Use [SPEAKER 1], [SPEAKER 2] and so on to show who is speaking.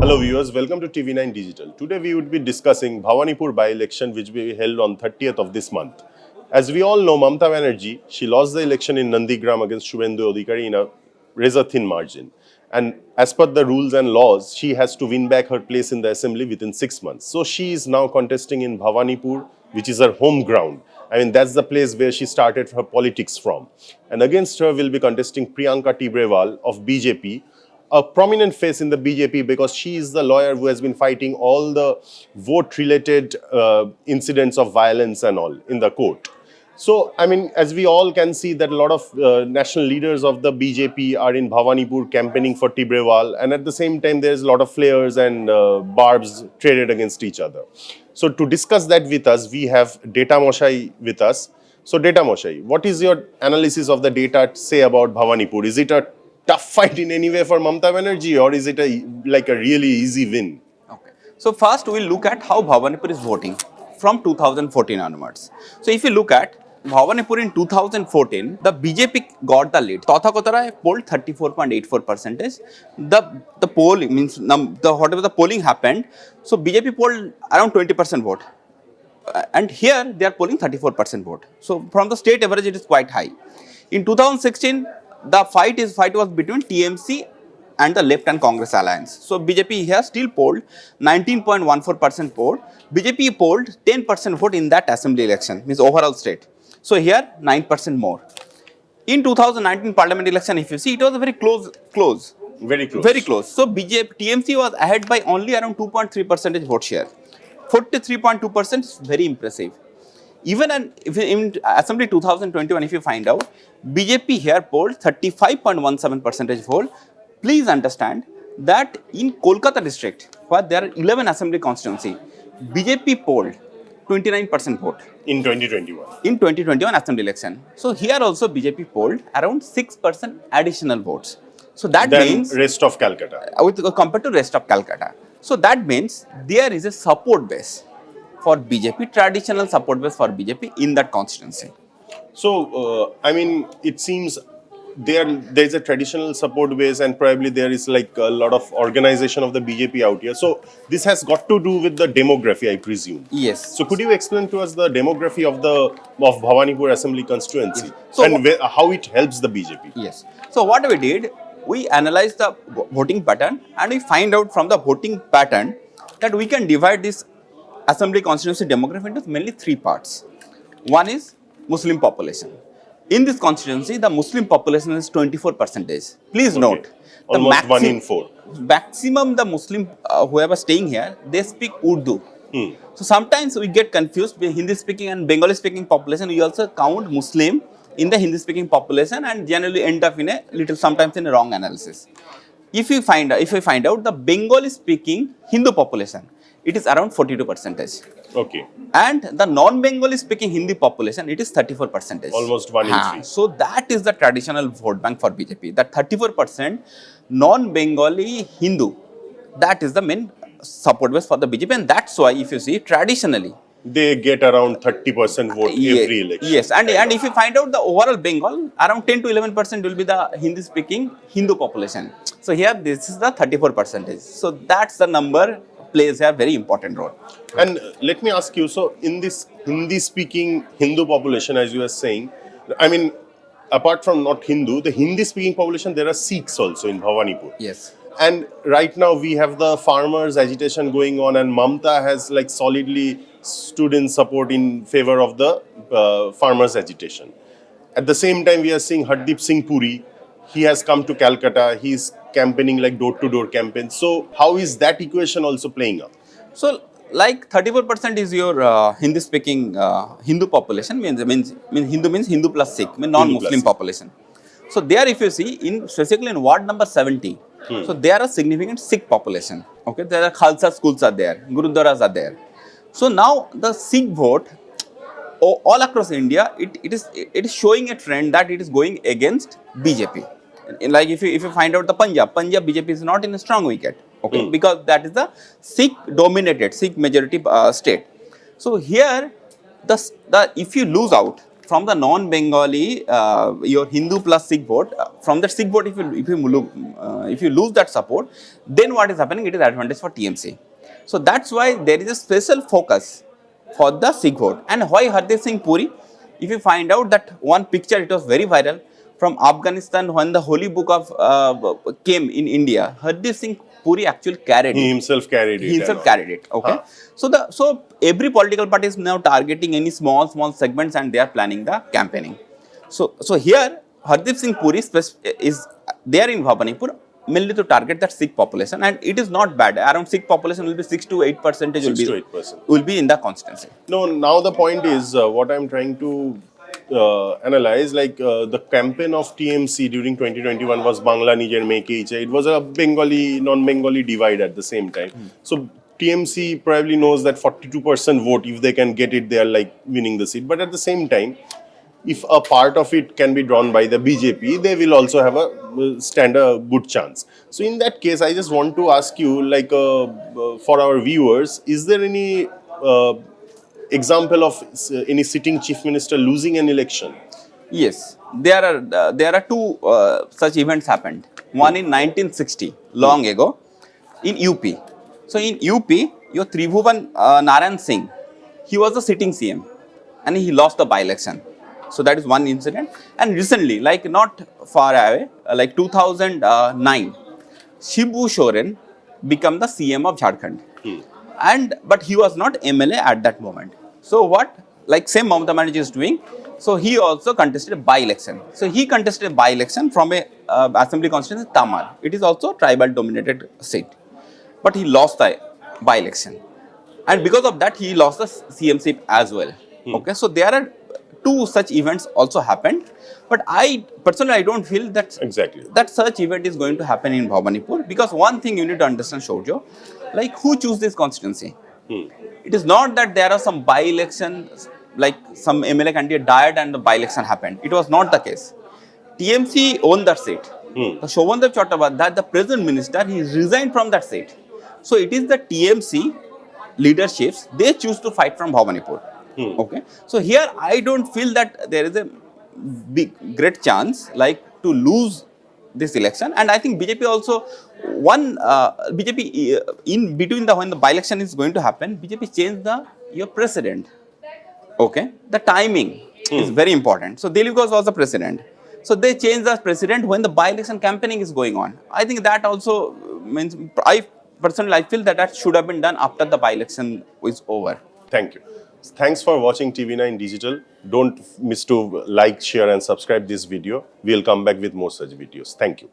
[SPEAKER 1] Hello viewers, welcome to TV9 Digital. Today we would be discussing Bhawanipur by-election which will be held on 30th of this month. As we all know, Mamata Banerjee, she lost the election in Nandigram against Shubhendu Adhikari in a razor-thin margin. And as per the rules and laws, she has to win back her place in the assembly within 6 months. So she is now contesting in Bhawanipur, which is her home ground. I mean, that's the place where she started her politics from. And against her will be contesting Priyanka Tibrewal of BJP, a prominent face in the BJP because she is the lawyer who has been fighting all the vote-related incidents of violence and all in the court. So, I mean, as we all can see that a lot of national leaders of the BJP are in Bhawanipur campaigning for Tibrewal, and at the same time there's a lot of flares and barbs traded against each other. So to discuss that with us, we have Data Moshai with us. So Data Moshai, what is your analysis of the data say about Bhawanipur? Is it a tough fight in any way for Mamata Banerjee, or is it like a really easy win?
[SPEAKER 2] Okay. So first we'll look at how Bhawanipur is voting from 2014 onwards. So if you look at Bhawanipur in 2014, the BJP got the lead. Tathakotara polled 34.84%. The poll means whatever the polling happened, so BJP polled around 20% vote. And here they are polling 34% vote. So from the state average it is quite high. In 2016, the fight was between TMC and the Left and Congress alliance. So BJP here still polled 19.14% vote. BJP polled 10% vote in that assembly election, means overall state. So here 9% more. In 2019 parliament election, if you see, it was a very close.
[SPEAKER 1] Very close.
[SPEAKER 2] Very close. So TMC was ahead by only around 2.3% vote share. 43.2% is very impressive. Even if in Assembly 2021, if you find out, BJP here polled 35.17% vote. Please understand that in Kolkata district, where there are 11 assembly constituency, BJP polled 29% vote.
[SPEAKER 1] In 2021.
[SPEAKER 2] In 2021 assembly election. So here also BJP polled around 6% additional votes. So that means
[SPEAKER 1] rest of Calcutta.
[SPEAKER 2] Compared to rest of Calcutta. So that means there is a support base for BJP, traditional support base for BJP in that constituency.
[SPEAKER 1] So, I mean, it seems there's a traditional support base and probably there is like a lot of organization of the BJP out here. So, this has got to do with the demography, I presume.
[SPEAKER 2] Yes.
[SPEAKER 1] So, could you explain to us the demography of Bhawanipur Assembly constituency,
[SPEAKER 2] yes. So,
[SPEAKER 1] and how it helps the BJP?
[SPEAKER 2] Yes. So, what we did, we analyzed the voting pattern and we find out from the voting pattern that we can divide this assembly constituency demography into mainly three parts. One is Muslim population. In this constituency, the Muslim population is 24%. Please note, the
[SPEAKER 1] almost 1 in 4.
[SPEAKER 2] Maximum the Muslim whoever staying here, they speak Urdu. So sometimes we get confused with Hindi speaking and Bengali speaking population. We also count Muslim in the Hindi speaking population and generally end up in a little sometimes in a wrong analysis. If we find out the Bengali speaking Hindu population, it is around 42%.
[SPEAKER 1] Okay.
[SPEAKER 2] And the non-Bengali speaking Hindi population, it is 34%.
[SPEAKER 1] Almost 1 in 3.
[SPEAKER 2] So that is the traditional vote bank for BJP. That 34% non-Bengali Hindu, that is the main support base for the BJP. And that's why if you see traditionally,
[SPEAKER 1] they get around 30% vote every election.
[SPEAKER 2] Yes, and if you find out the overall Bengal, around 10 to 11% will be the Hindi speaking Hindu population. So here this is the 34%. So that's the number plays a very important role.
[SPEAKER 1] And let me ask you, so in this Hindi-speaking Hindu population, as you were saying, I mean, apart from not Hindu, the Hindi-speaking population, there are Sikhs also in Bhawanipur.
[SPEAKER 2] Yes.
[SPEAKER 1] And right now we have the farmers' agitation going on, and Mamata has like solidly stood in support in favor of the farmers' agitation. At the same time, we are seeing Hardeep Singh Puri. He has come to Calcutta. He's campaigning like door-to-door campaign. So how is that equation also playing up?
[SPEAKER 2] So like 34% is your Hindi-speaking Hindu population, means Hindu means Hindu plus Sikh, means non-Muslim population. So there if you see, specifically in ward number 70, so there are significant Sikh population. Okay, there are Khalsa schools are there, Gurudwaras are there. So now the Sikh vote, all across India, it is showing a trend that it is going against BJP. Like if you find out the Punjab BJP is not in a strong wicket, okay, because that is the Sikh dominated, Sikh majority state. So here, if you lose out, from the non-Bengali, your Hindu plus Sikh vote, from that Sikh vote, if you lose that support, then what is happening? It is advantage for TMC. So that's why there is a special focus for the Sikh vote. And why Hardeep Singh Puri? If you find out that one picture, it was very viral from Afghanistan when the Holy Book of came in India. Hardeep Singh Puri actually carried
[SPEAKER 1] He
[SPEAKER 2] it.
[SPEAKER 1] himself carried it.
[SPEAKER 2] He himself
[SPEAKER 1] and all.
[SPEAKER 2] carried it. Okay. So every political party is now targeting any small segments and they are planning the campaigning. So here Hardeep Singh Puri is there in Bhawanipur mainly to target that Sikh population, and it is not bad. Around Sikh population will be 6 to 8%
[SPEAKER 1] 6 to 8%.
[SPEAKER 2] will be in the constituency.
[SPEAKER 1] No, now the point is what I'm trying to analyze, like the campaign of TMC during 2021 was Bangla Nijer Meke Iche. It was a Bengali, non-Bengali divide at the same time. So TMC probably knows that 42% vote, if they can get it, they are like winning the seat. But at the same time, if a part of it can be drawn by the BJP, they will also have stand a good chance. So in that case, I just want to ask you, like for our viewers, is there any example of any sitting chief minister losing an election?
[SPEAKER 2] Yes, there are two such events happened. One in 1960, long ago, in UP. So in UP, your Tribhuvan Narayan Singh, he was the sitting CM, and he lost the by-election. So that is one incident. And recently, like not far away, like 2009, Shibu Soren became the CM of Jharkhand. But he was not MLA at that moment. So what, like same Mamata Banerjee is doing, so he also contested a by-election. So he contested a by-election from a assembly constituency, Tamar. It is also tribal dominated seat. But he lost the by-election. And because of that, he lost the CMC as well. Okay, so there are two such events also happened. But I personally don't feel that
[SPEAKER 1] Exactly.
[SPEAKER 2] that such event is going to happen in Bhawanipur, because one thing you need to understand, Shoujo, like who choose this constituency? It is not that there are some by-election, like some MLA candidate died and the by-election happened. It was not the case. TMC owned that seat. The Shobhandev Chattopadhyay, the present minister, he resigned from that seat. So it is the TMC leaderships, they choose to fight from Bhawanipur. Okay. So here I don't feel that there is a great chance like to lose this election. And I think BJP also BJP in between when the by-election is going to happen, BJP changed your president. Okay, the timing is very important. So Dilip Ghosh was the president. So they changed the president when the by-election campaigning is going on. I think that also means, I personally feel that should have been done after the by-election is over.
[SPEAKER 1] Thank you. Thanks for watching TV9 Digital. Don't miss to like, share and subscribe this video. We'll come back with more such videos. Thank you.